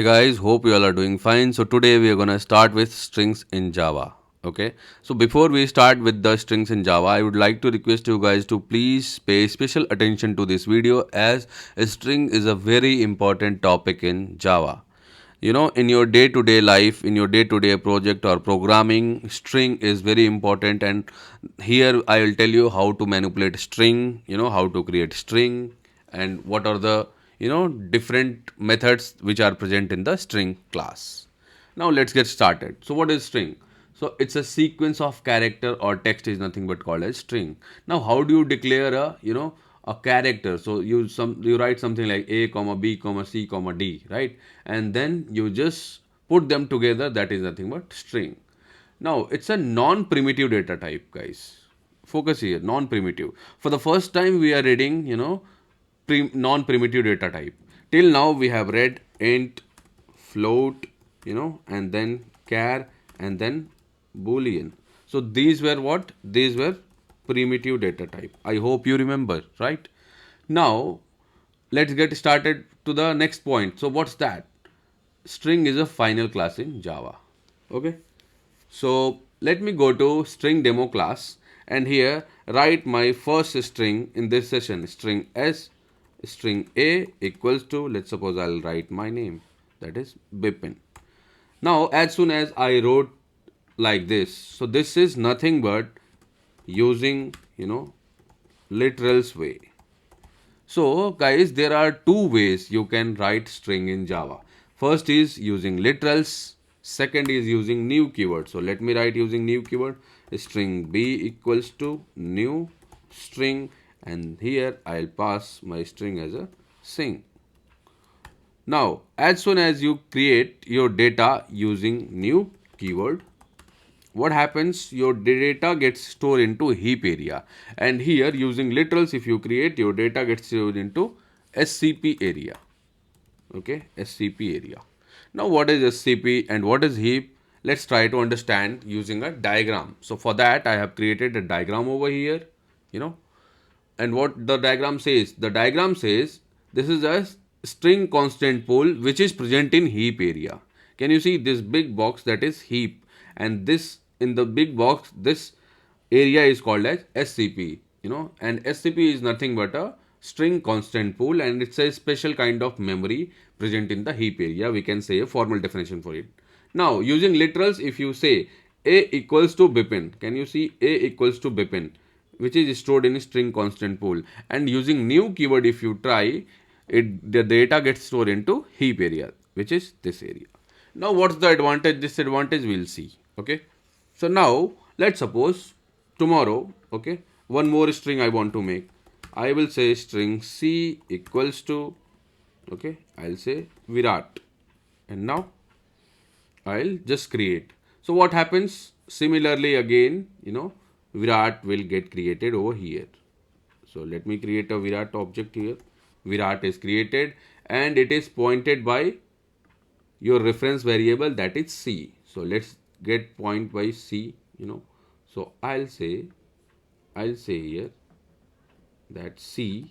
Hey guys, hope you all are doing fine. So today we are going to start with strings in Java. Okay, so before we start with the strings in Java, I would like to request you guys to please pay special attention to this video as a string is a very important topic in Java. In your day-to-day life, in your day-to-day project or programming, string is very important, and here I will tell you how to manipulate string, how to create string, and what are the different methods which are present in the string class. Now let's get started. So what is string? So it's a sequence of character or text is nothing but called as string. Now how do you declare a character? So you write something like a comma b comma c comma d, right? And then you just put them together. That is nothing but string. Now it's a non-primitive data type, guys. Focus here, non-primitive. For the first time we are reading, non-primitive data type. Till now we have read int, float, and then char, and then boolean. So these were what? These were primitive data type. I hope you remember, right? Now let's get started to the next point. So what's that? String is a final class in Java. Okay. So let me go to string demo class and here write my first string in this session, string s, string a equals to, let's suppose I'll write my name, that is Bipin. Now as soon as I wrote like this, so this is nothing but using literals way. So guys, there are two ways you can write string in Java. First is using literals, second is using new keyword. So let me write using new keyword, string b equals to new string, and here I'll pass my string as a string. Now as soon as you create your data using new keyword, what happens? Your data gets stored into heap area, and here using literals, if you create, your data gets stored into SCP area. Okay, SCP area. Now what is SCP and what is heap? Let's try to understand using a diagram. So for that I have created a diagram over here, and what the diagram says? The diagram says this is a string constant pool which is present in heap area. Can you see this big box? That is heap, and this in the big box, this area is called as SCP, and SCP is nothing but a string constant pool, and it's a special kind of memory present in the heap area. We can say a formal definition for it. Now using literals, if you say a equals to Bipin, can you see a equals to Bipin, which is stored in a string constant pool, and using new keyword, if you try it, the data gets stored into heap area, which is this area. Now what's the advantage, disadvantage? We'll see. Okay, so now let's suppose tomorrow, okay, one more string I want to make. I will say string c equals to, okay, I'll say Virat, and now I'll just create. So what happens? Similarly again, Virat will get created over here. So let me create a Virat object here. Virat is created and it is pointed by your reference variable, that is c. So let's get point by c, So I'll say here that c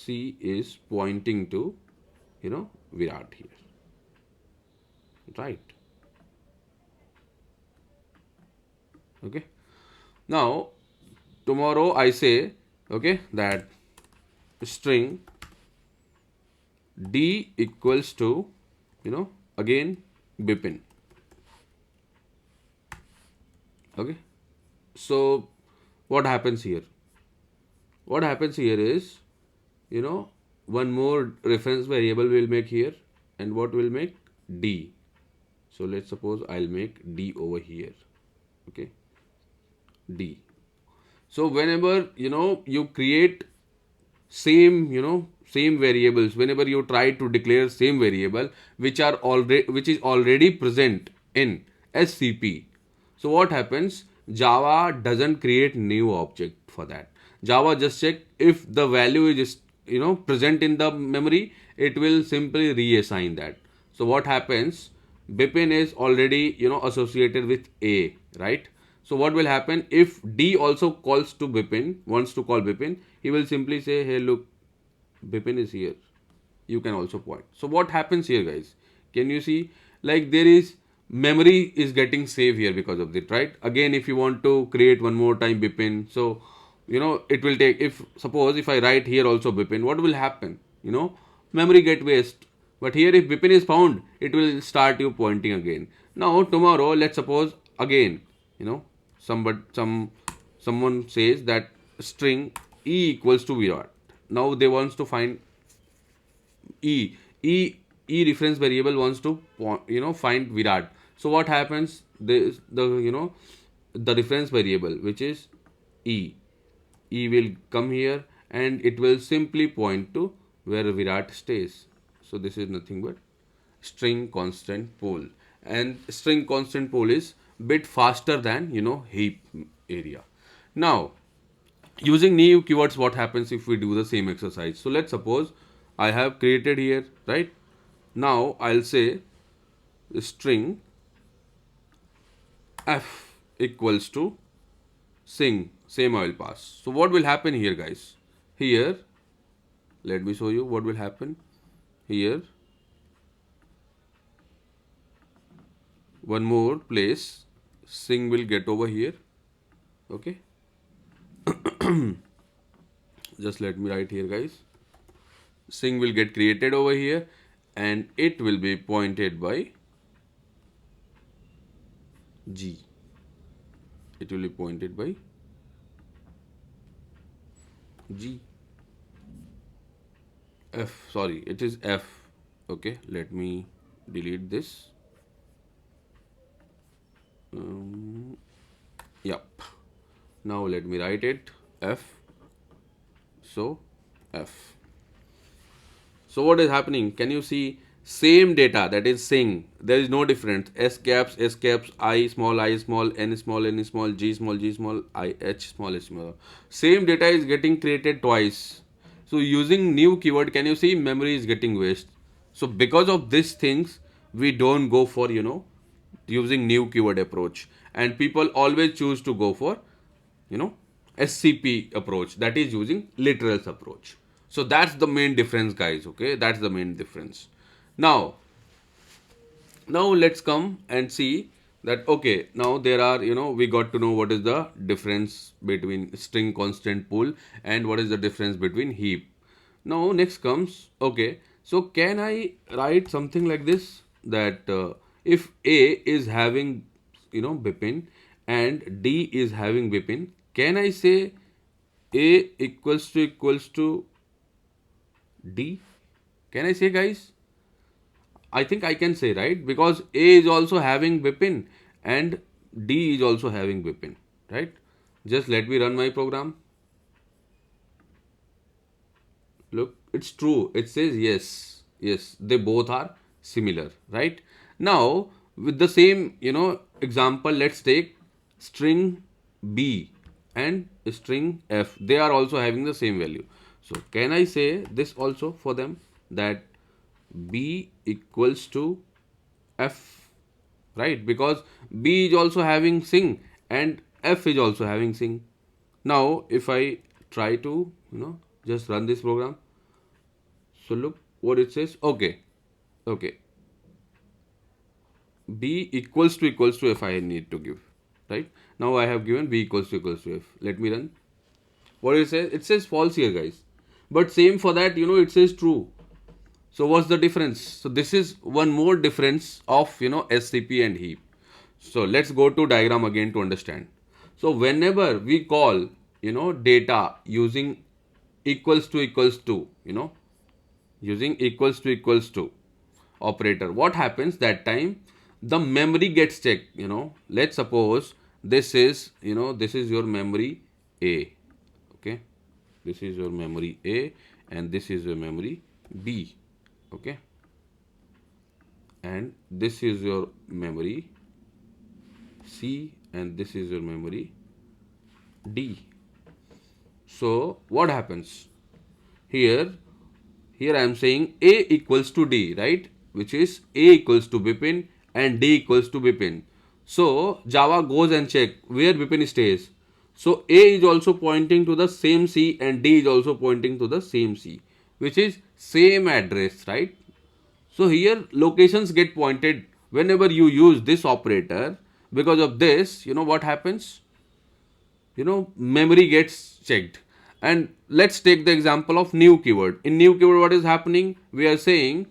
is pointing to Virat here, right? Okay. Now tomorrow I say, okay, that string d equals to again Bipin. Okay, so what happens here? What happens here is, one more reference variable will make here, and what will make d. So let's suppose I'll make d over here. Okay, d. So whenever you create same variables, whenever you try to declare same variable which is already present in SCP, so what happens? Java doesn't create new object for that. Java just check if the value is present in the memory, it will simply reassign that. So what happens? Bipin is already associated with A, right? So what will happen if D also calls to Bipin, wants to call Bipin, he will simply say, hey look, Bipin is here. you can also point. So what happens here, guys? Can you see, like, there is memory is getting saved here because of it, right? Again, if you want to create one more time Bipin, so it will take, if suppose if I write here also Bipin, what will happen? Memory get waste. But here if Bipin is found, it will start you pointing again. Now tomorrow, let's suppose again, someone says that string e equals to Virat. Now they wants to find e e reference variable wants to find Virat. So what happens? The reference variable, which is e will come here and it will simply point to where Virat stays. So this is nothing but string constant pool, and string constant pool is bit faster than heap area. Now using new keywords, what happens if we do the same exercise? So let's suppose I have created here, right? Now I'll say string f equals to sing, same I will pass. So what will happen here, guys? Here, let me show you what will happen. Here, one more place, sing will get over here. Okay. Just let me write here, guys. Sing will get created over here and it will be pointed by G. It will be pointed by G. F, sorry, it is F. Okay, let me delete this. Yep. Now let me write it F. So F. So what is happening? Can you see? Same data, that is sing. There is no difference. S caps, I small, N small, G small, G small, I, H small, H small. Same data is getting created twice. So using new keyword, can you see memory is getting waste? So because of these things, we don't go for, using new keyword approach. And people always choose to go for, SCP approach, that is using literals approach. So that's the main difference, guys. Okay, that's the main difference. Now let's come and see that, okay, now there are, we got to know what is the difference between string constant pool and what is the difference between heap. Now next comes, okay, so can I write something like this, that if A is having, Bipin and D is having Bipin, can I say A equals to D? Can I say, guys? I think I can say, right? Because A is also having Bipin and D is also having Bipin, right? Just let me run my program. Look, it's true. It says yes. Yes, they both are similar, right? Now, with the same, example, let's take string B and string F. They are also having the same value. So, can I say this also for them, that B equals to F, right? Because B is also having sing and F is also having sing. Now, if I try to, just run this program. So look what it says. Okay. B equals to F I need to give, right? Now I have given B equals to F. Let me run. What it says? It says false here, guys. But same for that, it says true. So what's the difference? So this is one more difference of, SCP and heap. So let's go to diagram again to understand. So whenever we call, data using equals to, using equals to operator, what happens that time? The memory gets checked, let's suppose this is, this is your memory A. Okay. This is your memory A and this is your memory B. Okay. And this is your memory C and this is your memory D. So what happens? Here I am saying A equals to D, right? Which is A equals to Bipin and D equals to Bipin. So Java goes and check where Bipin stays. So A is also pointing to the same C and D is also pointing to the same C. which is same address, right? So here locations get pointed whenever you use this operator. Because of this, what happens? Memory gets checked. And let's take the example of new keyword. In new keyword, what is happening? We are saying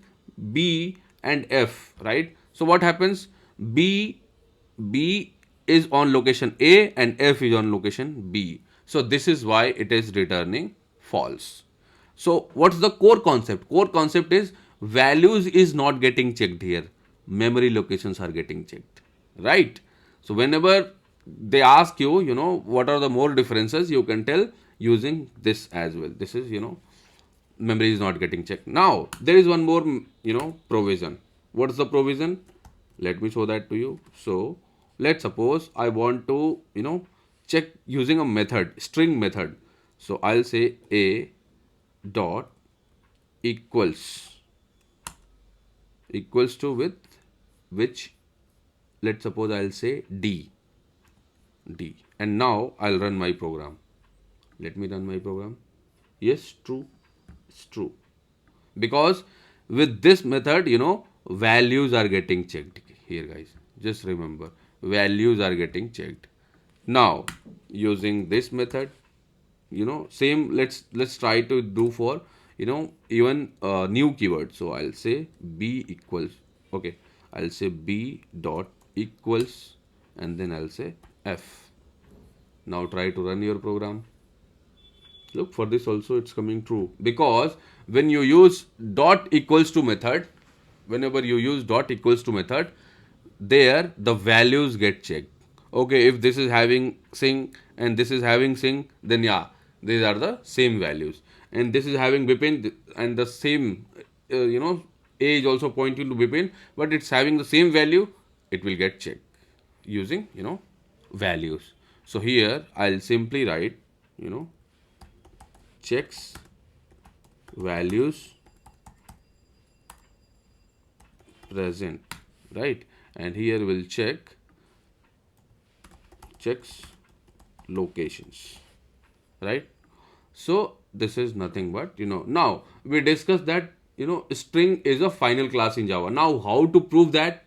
B and F, right? So what happens? B is on location A and F is on location B. So this is why it is returning false. So what's the core concept? Core concept is values is not getting checked here. Memory locations are getting checked, right? So whenever they ask you, what are the more differences, you can tell using this as well. This is, memory is not getting checked. Now there is one more, provision. What's the provision? Let me show that to you. So let's suppose I want to, check using a method, string method. So I'll say a dot equals to with which, let's suppose I'll say d, and now I'll run my program. Let me run my program. Yes, true. It's true. Because with this method, values are getting checked here, guys. Just remember, values are getting checked. Now, using this method, same, let's try to do for, even new keyword. So I'll say b equals, okay, I'll say b dot equals, and then I'll say f. Now try to run your program. Look, for this also it's coming true, because when you use dot equals to method, whenever you use dot equals to method, there the values get checked. Okay, if this is having sing and this is having sing, then yeah, these are the same values. And this is having Bipin and the same, A is also pointing to Bipin, but it's having the same value, it will get checked using, values. So here I'll simply write, checks values present, right? And here we'll checks locations, right? So this is nothing but, now we discussed that, string is a final class in Java. Now how to prove that?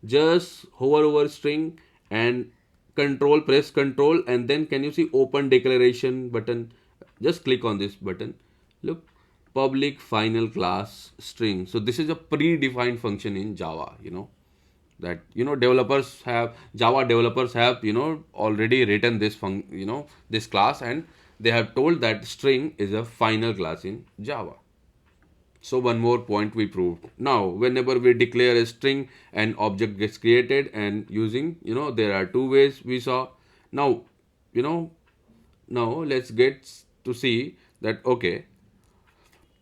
Just hover over string and press control, and then can you see open declaration button? Just click on this button. Look, public final class string. So this is a predefined function in Java, that Java developers have already written this this class, and they have told that string is a final class in Java. So one more point we proved. Now whenever we declare a string, an object gets created, and using, there are two ways we saw. Now, now let's get to see that, okay,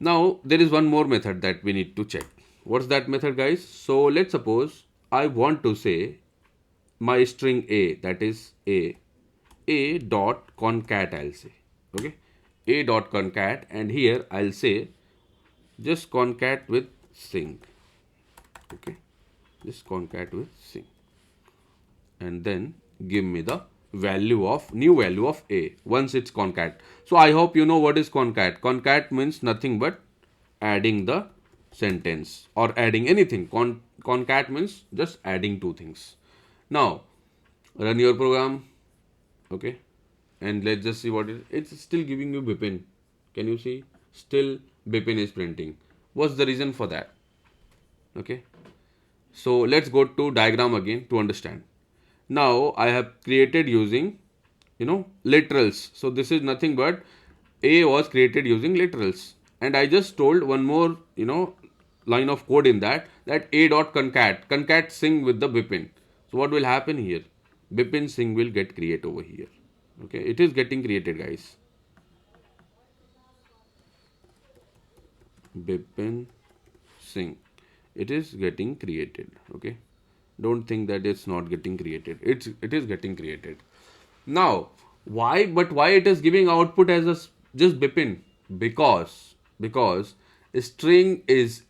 now there is one more method that we need to check. What's that method, guys? So let's suppose I want to say my string a, that is a dot concat, I'll say, okay, a dot concat, and here I'll say just concat with sing, okay, just concat with sing, and then give me the new value of a once it's concat. So I hope you know what is concat. Concat means nothing but adding the sentence or adding anything. Concat means just adding two things. Now run your program, okay, and let's just see what it's still giving you Bipin. Can you see? Still Bipin is printing. What's the reason for that? Okay, so let's go to diagram again to understand. Now I have created using, literals. So this is nothing but a was created using literals, and I just told one more, line of code in that a dot concat sing with the Bipin. So what will happen here? Bipin sing will get created over here. Okay, it is getting created, guys. Bipin sing, it is getting created. Okay, don't think that it's not getting created. It is getting created. Now why it is giving output as just Bipin? Because string is,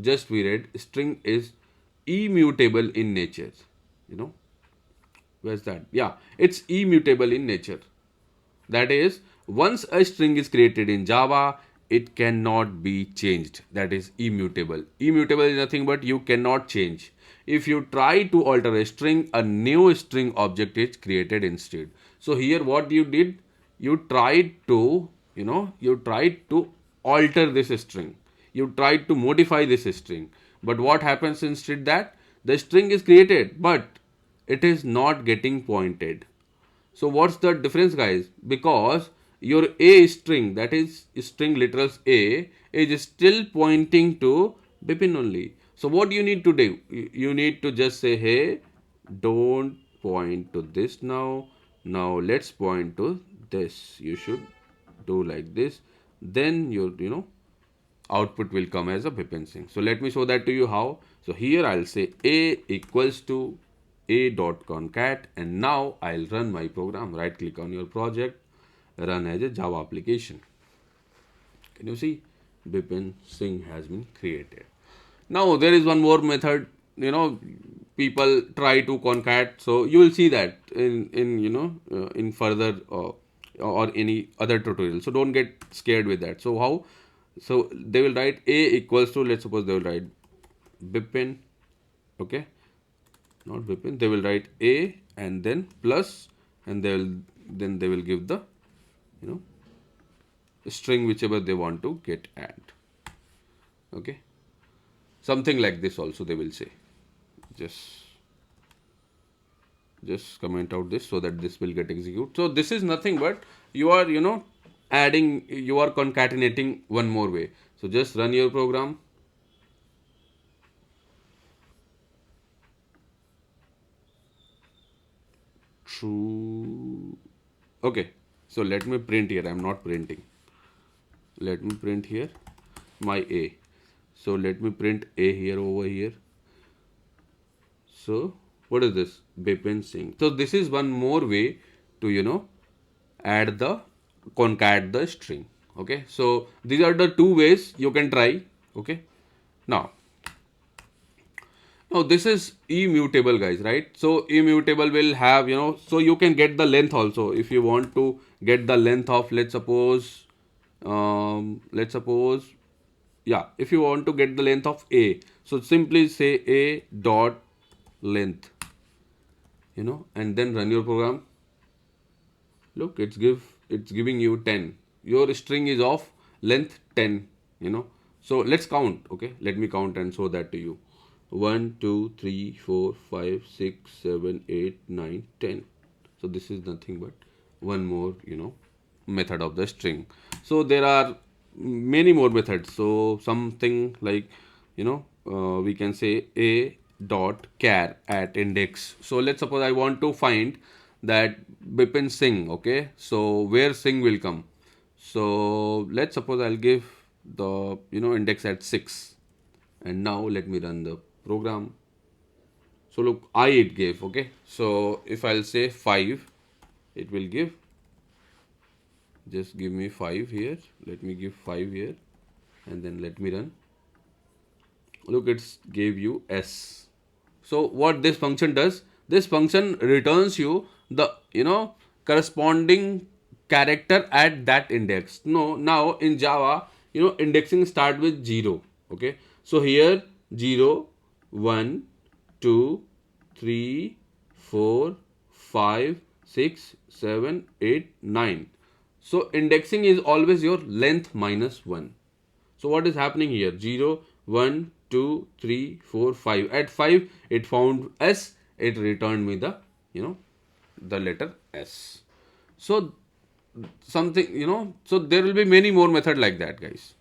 just we read, string is immutable in nature. Where's that? Yeah, it's immutable in nature. That is, once a string is created in Java, it cannot be changed. That is immutable. Immutable is nothing but you cannot change. If you try to alter a string, a new string object is created instead. So here what you did, you tried to, you tried to alter this string. You tried to modify this string. But what happens instead? That the string is created, but it is not getting pointed. So what's the difference, guys? Because your A string, that is string literals A, is still pointing to Bipin only. So what you need to do? You need to just say, hey, don't point to this now. Now let's point to this. You should do like this. Then your, output will come as a Bipin Singh. So let me show that to you how. So here I'll say A equals to A dot concat, and now I'll run my program. Right click on your project, run as a Java application. Can you see? Bipin Singh has been created. Now there is one more method, people try to concat. So you will see that in further or any other tutorial. So don't get scared with that. So how? So they will write A equals to, let's suppose they will write Bipin, okay, not Bipin. They will write A and then plus, and they will give the string whichever they want to get add. Okay, something like this also they will say. Just comment out this so that this will get executed. So this is nothing but you are adding, you are concatenating one more way. So just run your program. True. Okay, so let me print here. I'm not printing. Let me print here my A. So let me print A here over here. So what is this? Bipin Singh. So this is one more way to add the concat the string. Okay, so these are the two ways you can try. Okay, now this is immutable, guys, right? So immutable will have so you can get the length also. If you want to get the length of, let's suppose yeah, if you want to get the length of A, so simply say A dot length, and then run your program. Look, it's giving you 10. Your string is of length 10, so let's count. Okay, let me count and show that to you. 1 2 3 4 5 6 7 8 9 10. So this is nothing but one more method of the string. So there are many more methods. So something like we can say A dot char at index. So let's suppose I want to find that Bipin Singh. Okay, so where Singh will come? So let's suppose I'll give the index at 6, and now let me run the program. So look, I it gave. Okay, so if I'll say 5, it will give, just give me 5 here. Let me give 5 here, and then let me run. Look, it's gave you S. So what this function does, this function returns you the corresponding character at that index. Now in Java, indexing start with 0. Okay, so here 0 1 2 3 4 5 6 7 8 9. So indexing is always your length minus 1. So what is happening here? 0 1 2 3 4 5. At 5 it found S, it returned me the the letter S. So something so there will be many more method like that, guys.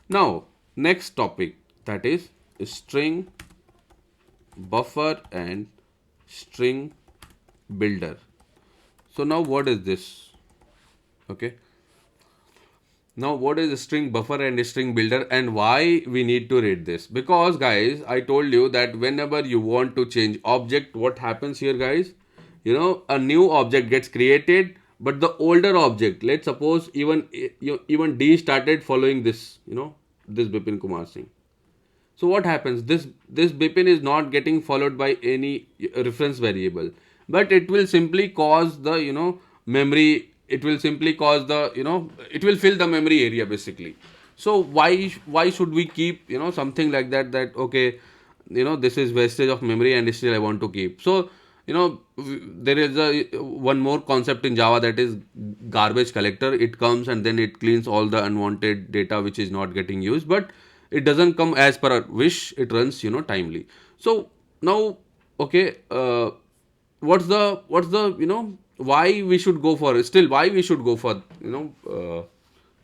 Now next topic, that is string buffer and string builder. So now what is this? Okay, now what is a string buffer and a string builder, and why we need to read this? Because guys, I told you that whenever you want to change object, what happens here, guys? A new object gets created, but the older object, let's suppose even D started following this this Bipin Kumar Singh. So what happens? This Bipin is not getting followed by any reference variable, but it will simply cause the memory. It will simply cause the it will fill the memory area basically. So why should we keep, something like that, that okay, this is wastage of memory and still I want to keep. So there is a one more concept in Java, that is garbage collector. It comes and then it cleans all the unwanted data which is not getting used, but it doesn't come as per our wish. It runs, timely. So now, okay, what's the why we should go for, still why we should go for,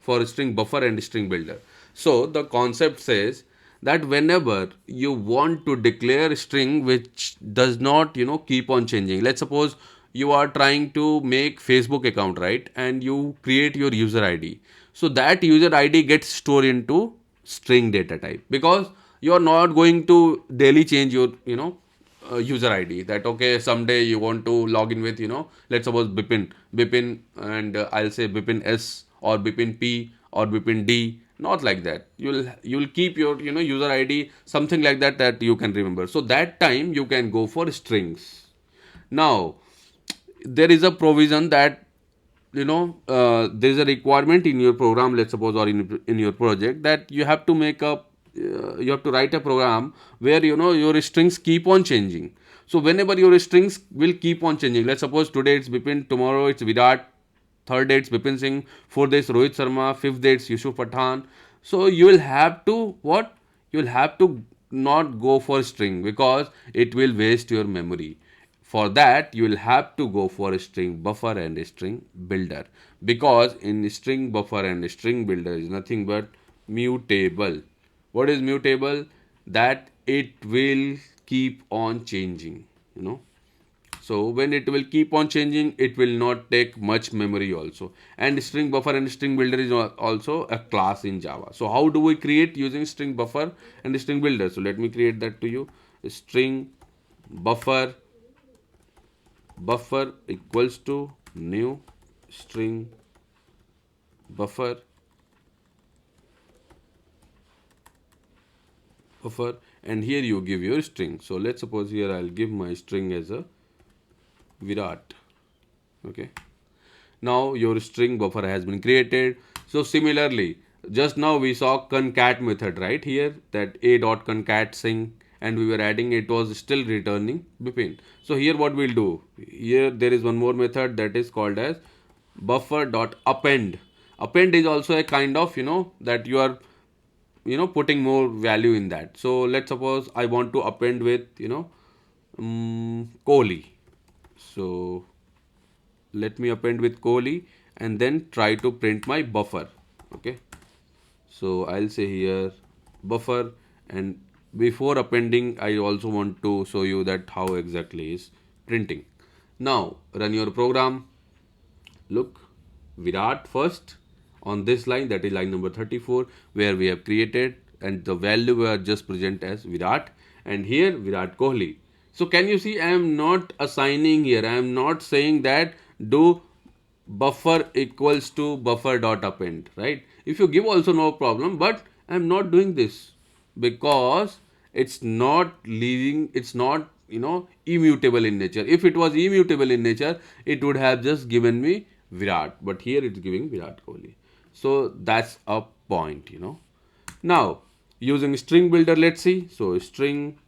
for string buffer and string builder. So the concept says that whenever you want to declare a string which does not, keep on changing. Let's suppose you are trying to make Facebook account, right? And you create your user ID. So that user ID gets stored into string data type, because you are not going to daily change your, user ID. That okay, someday you want to log in with, let's suppose Bipin, and I'll say Bipin S or Bipin P or Bipin D. Not like that. You'll keep your, user ID something like that, that you can remember. So that time you can go for strings. Now there is a provision that, there is a requirement in your program, let's suppose, or in your project, that you have to make a you have to write a program where, your strings keep on changing. So whenever your strings will keep on changing, let's suppose today it's Bipin, tomorrow it's Virat, third day it's Bipin Singh, fourth day it's Rohit Sharma, fifth day it's Yusuf Pathan. So you will have to what? You will have to not go for string, because it will waste your memory. For that, you will have to go for a string buffer and a string builder, because in string buffer and string builder is nothing but mutable. What is mutable? That it will keep on changing, So when it will keep on changing, it will not take much memory also. And string buffer and string builder is also a class in Java. So how do we create using string buffer and string builder? So let me create that to you. String buffer equals to new string buffer, and here you give your string. So let's suppose here I'll give my string as a Virat. Okay. Now your string buffer has been created. So similarly, just now we saw concat method, right? Here that a dot concat sing, and we were adding, it was still returning Bipin. So here what we'll do, here there is one more method that is called as buffer dot append. Append is also a kind of, that you are, putting more value in that. So let's suppose I want to append with, Kohli. So let me append with Kohli and then try to print my buffer. Okay. So I'll say here buffer, and before appending I also want to show you that how exactly is printing. Now run your program. Look, Virat first on this line, that is line number 34, where we have created, and the value we are just present as Virat, and here Virat Kohli. So can you see, I am not assigning here, I am not saying that do buffer equals to buffer dot append, right? If you give also no problem, but I am not doing this, because it's not leaving, it's not, immutable in nature. If it was immutable in nature, it would have just given me Virat, but here it's giving Virat Kohli. So that's a point, Now using string builder, let's see. So string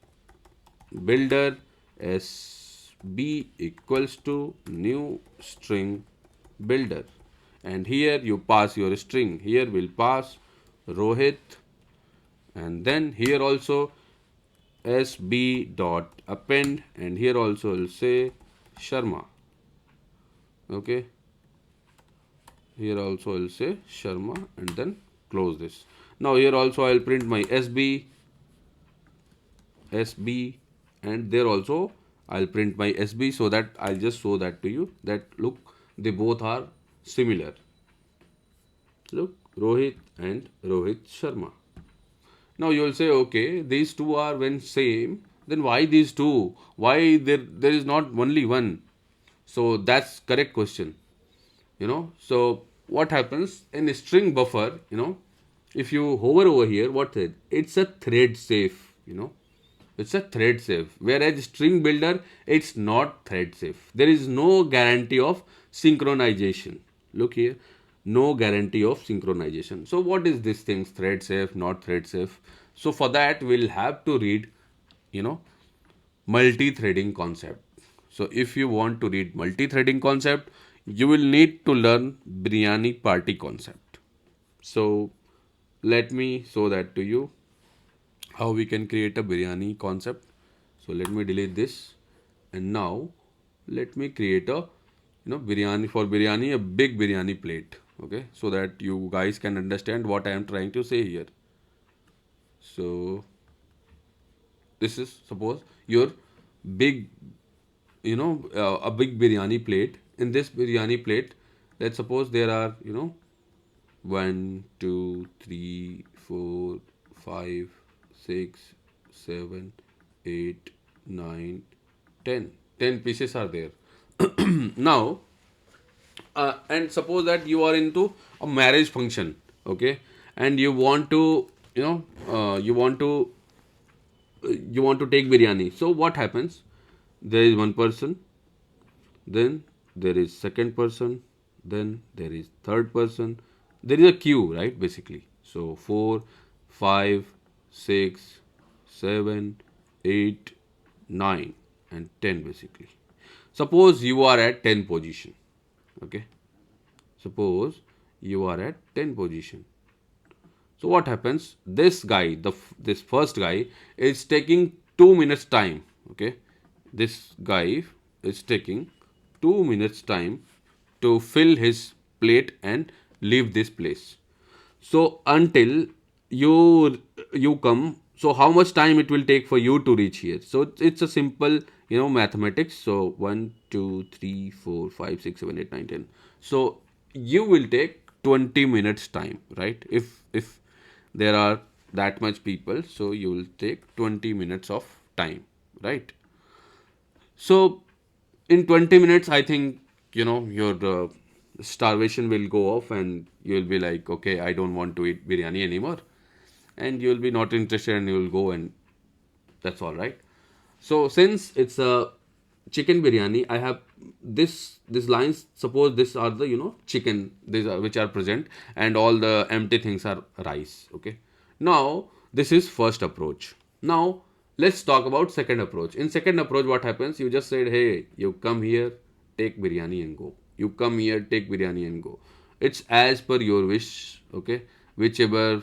builder SB equals to new string builder, and here you pass your string. Here we'll pass Rohit, and then here also SB dot append, and here also will say Sharma. Okay, here also I'll say Sharma, and then close this. Now here also I'll print my SB, and there also I'll print my SB, so that I'll just show that to you, that look, they both are similar. Look, Rohit and Rohit Sharma. Now you will say, okay, these two are when same, then why these two? Why there is not only one? So that's correct question. So what happens in string buffer, if you hover over here, what is it? It's a thread safe, it's a thread safe, whereas string builder, it's not thread safe. There is no guarantee of synchronization. Look here, no guarantee of synchronization. So what is this thing, thread safe, not thread safe? So for that we'll have to read, you know, multi-threading concept. So if you want to read multi-threading concept, you will need to learn biryani party concept. So let me show that to you, how we can create a biryani concept. So let me delete this, and now let me create a, biryani, for biryani, a big biryani plate. Okay, so that you guys can understand what I am trying to say here. So this is, suppose, your big, a big biryani plate. In this biryani plate, let's suppose there are, 1, 2, 3, 4, 5, 6, 7, 8, 9, 10. 10 pieces are there. Now, and suppose that you are into a marriage function, okay, and you want to, you want to take biryani. So what happens? There is one person, then there is second person, then there is third person. There is a queue, right? Basically. So 4, 5, 6, 7, 8, 9, and 10 basically. Suppose you are at 10 position. Okay. Suppose you are at 10 position. So what happens? This guy, this first guy is taking 2 minutes time. Okay, this guy is taking 2 minutes time to fill his plate and leave this place. So until you come, so how much time it will take for you to reach here? So it's a simple, mathematics. So 1, 2, 3, 4, 5, 6, 7, 8, 9, 10. So you will take 20 minutes time, right? If there are that much people, so you will take 20 minutes of time, right? So in 20 minutes, I think, your starvation will go off, and you will be like, okay, I don't want to eat biryani anymore, and you will be not interested, and you will go, and that's all, right? So since it's a chicken biryani, I have this lines. Suppose these are the, chicken, these are which are present, and all the empty things are rice. Okay. Now this is first approach. Now let's talk about second approach. In second approach, what happens? You just said, hey, you come here, take biryani and go. You come here, take biryani and go. It's as per your wish. Okay. Whichever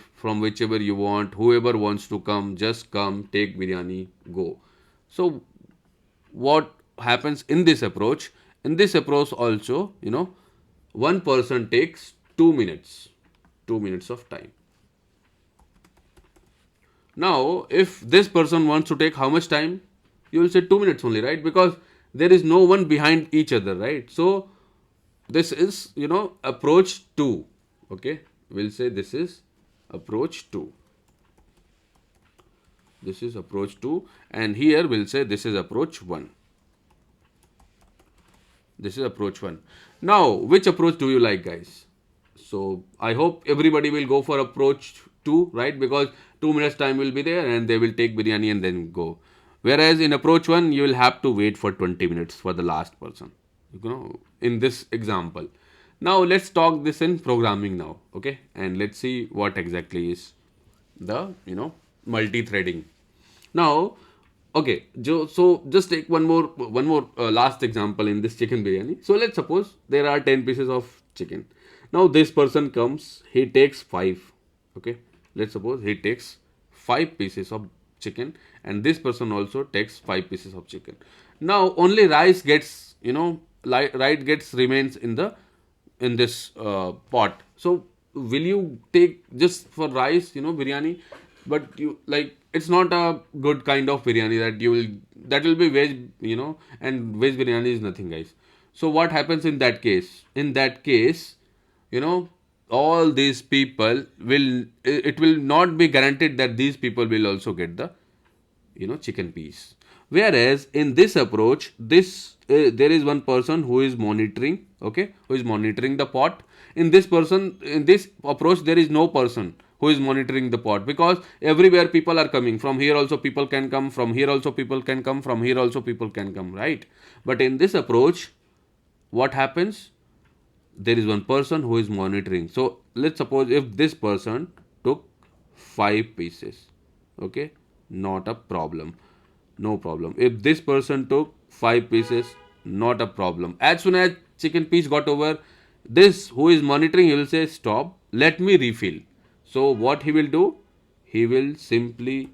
you want, whoever wants to come, just come, take biryani, go. So what happens in this approach? In this approach also, one person takes 2 minutes, 2 minutes of time. Now if this person wants to take how much time? You will say 2 minutes only, right? Because there is no one behind each other, right? So this is, approach 2. Okay, we'll say this is approach 2. This is approach 2, and here we'll say this is approach 1. This is approach 1. Now, which approach do you like, guys? So I hope everybody will go for approach 2, right? Because 2 minutes time will be there, and they will take biryani and then go. Whereas in approach 1, you will have to wait for 20 minutes for the last person, in this example. Now let's talk this in programming now, okay? And let's see what exactly is the, multi-threading. Now, okay, so just take one more last example in this chicken biryani. So let's suppose there are 10 pieces of chicken. Now this person comes, he takes 5. Okay, let's suppose he takes 5 pieces of chicken, and this person also takes 5 pieces of chicken. Now only rice gets, rice gets remains in this pot. So will you take just for rice, biryani? But you, like, it's not a good kind of biryani that will be veg, and veg biryani is nothing, guys. So what happens in that case? In that case, all these people it will not be guaranteed that these people will also get the, chicken piece. Whereas in this approach, there is one person who is monitoring, okay, who is monitoring the pot. In this approach, there is no person who is monitoring the pot, because everywhere people are coming. From here also people can come, from here also people can come, from here also people can come, right? But in this approach, what happens? there is one person who is monitoring. So let's suppose if this person took 5 pieces, okay, not a problem, no problem. If this person took 5 pieces, not a problem. As soon as chicken piece got over, this who is monitoring, he will say stop, let me refill. So what he will do, he will simply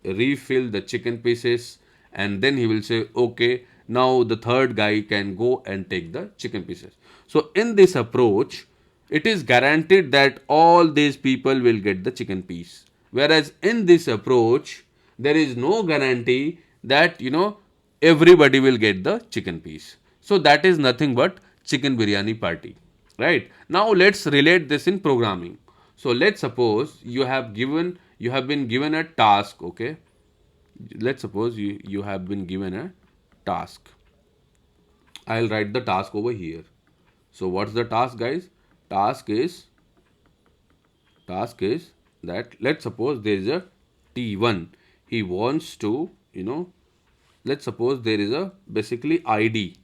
refill the chicken pieces, and then he will say okay, now the third guy can go and take the chicken pieces. So in this approach, it is guaranteed that all these people will get the chicken piece, whereas in this approach there is no guarantee that everybody will get the chicken piece. So that is nothing but chicken biryani party, right? Now let's relate this in programming. So let's suppose you have been given a task, okay? Let's suppose you have been given a task. I'll write the task over here. So what's the task, guys? Task is that, let's suppose there is a T1. He wants to, let's suppose there is a basically ID,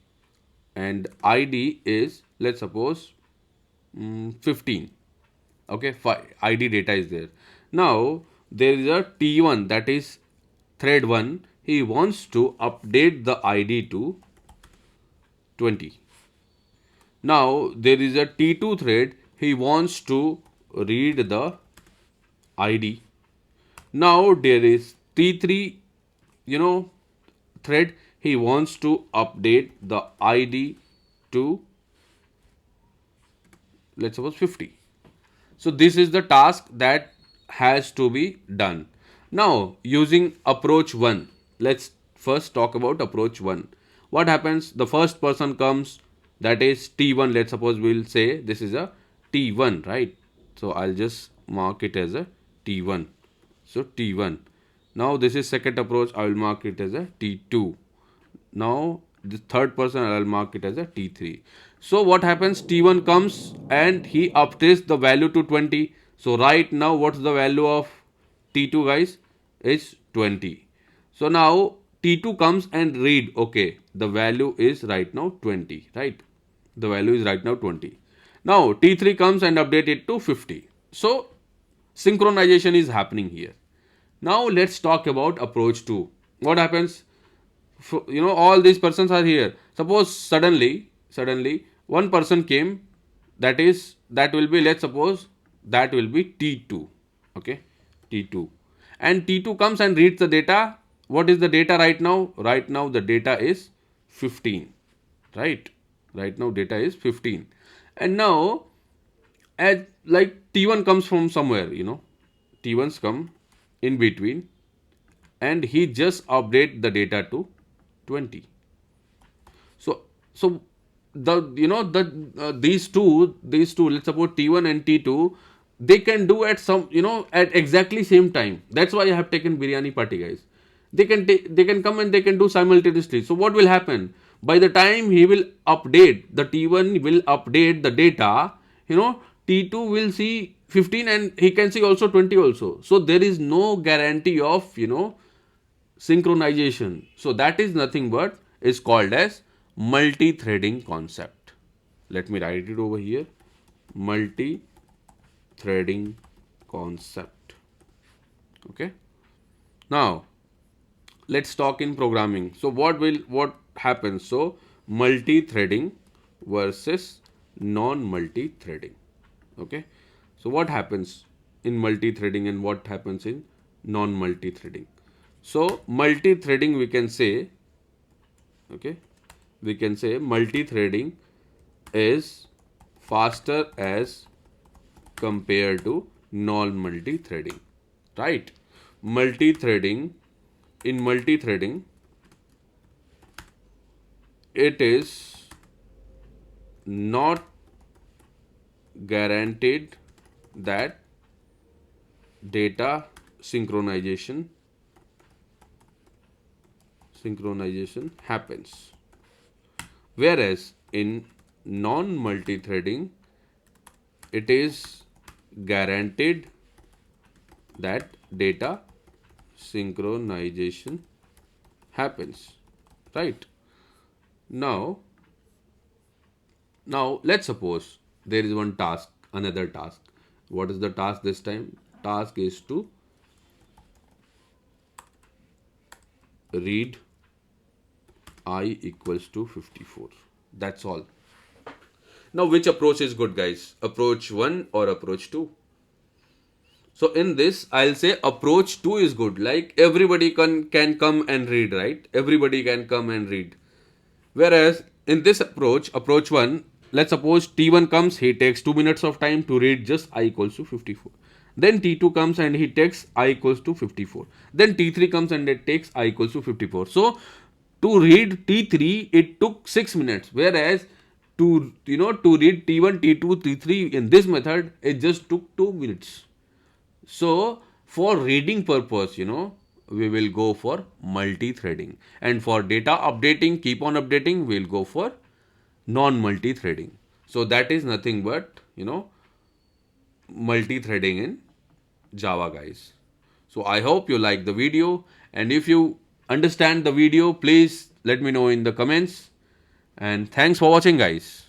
and ID is, let's suppose 15. Okay, ID data is there. Now there is a T1, that is thread 1. He wants to update the ID to 20. Now there is a T2 thread, he wants to read the ID. Now there is T3, thread, he wants to update the ID to, let's suppose 50. So this is the task that has to be done. Now using approach 1, let's first talk about approach 1. What happens? The first person comes, that is T1. Let's suppose we'll say this is a T1, right? So I'll just mark it as a T1. So T1. Now this is second approach, I will mark it as a T2. Now the third person, I will mark it as a T3. So what happens? T1 comes and he updates the value to 20. So right now what's the value of T2, guys? Is 20. So now T2 comes and read, okay, the value is right now 20, right? The value is right now 20. Now T3 comes and update it to 50. So synchronization is happening here. Now let's talk about approach 2. What happens? All these persons are here. Suppose suddenly one person came, that will be, let's suppose that will be T2, okay, T2, and T2 comes and reads the data. What is the data right now? Right now the data is 15, right? Right now data is 15. And now, as like T1 comes from somewhere, T1s come in between, and he just update the data to 20. So these two, let's suppose T1 and T2, they can do at some, at exactly same time. That's why I have taken biryani party, guys. They can come and they can do simultaneously. So what will happen? By the time he will update, the T1 will update the data, T2 will see 15 and he can see also 20 also. So there is no guarantee of, synchronization. So that is nothing but is called as multi-threading concept. Let me write it over here. Multi-threading concept. Okay. Now let's talk in programming. So what happens? So multi-threading versus non-multi-threading. Okay. So what happens in multi-threading and what happens in non-multi-threading? So multi-threading, we can say, okay, we can say multi-threading is faster as compared to non-multi-threading, right? In multi-threading, it is not guaranteed that data synchronization happens, whereas in non-multi-threading it is guaranteed that data synchronization happens, right? Now Now let's suppose there is one task, another task. What is the task this time? Task is to read I equals to 54. That's all. Now which approach is good, guys? Approach 1 or approach 2? So in this, I'll say approach 2 is good. Like everybody can come and read, right? Everybody can come and read. Whereas in this approach, approach 1, let's suppose T1 comes, he takes 2 minutes of time to read just I equals to 54. Then T2 comes and he takes I equals to 54. Then T3 comes and it takes I equals to 54. So to read T3, it took 6 minutes. Whereas to read T1, T2, T3 in this method, it just took 2 minutes. So for reading purpose, we will go for multi-threading. And for data updating, keep on updating, we'll go for non-multi-threading. So that is nothing but, multi-threading in Java, guys. So I hope you like the video. And if you understand the video, please let me know in the comments. And thanks for watching, guys.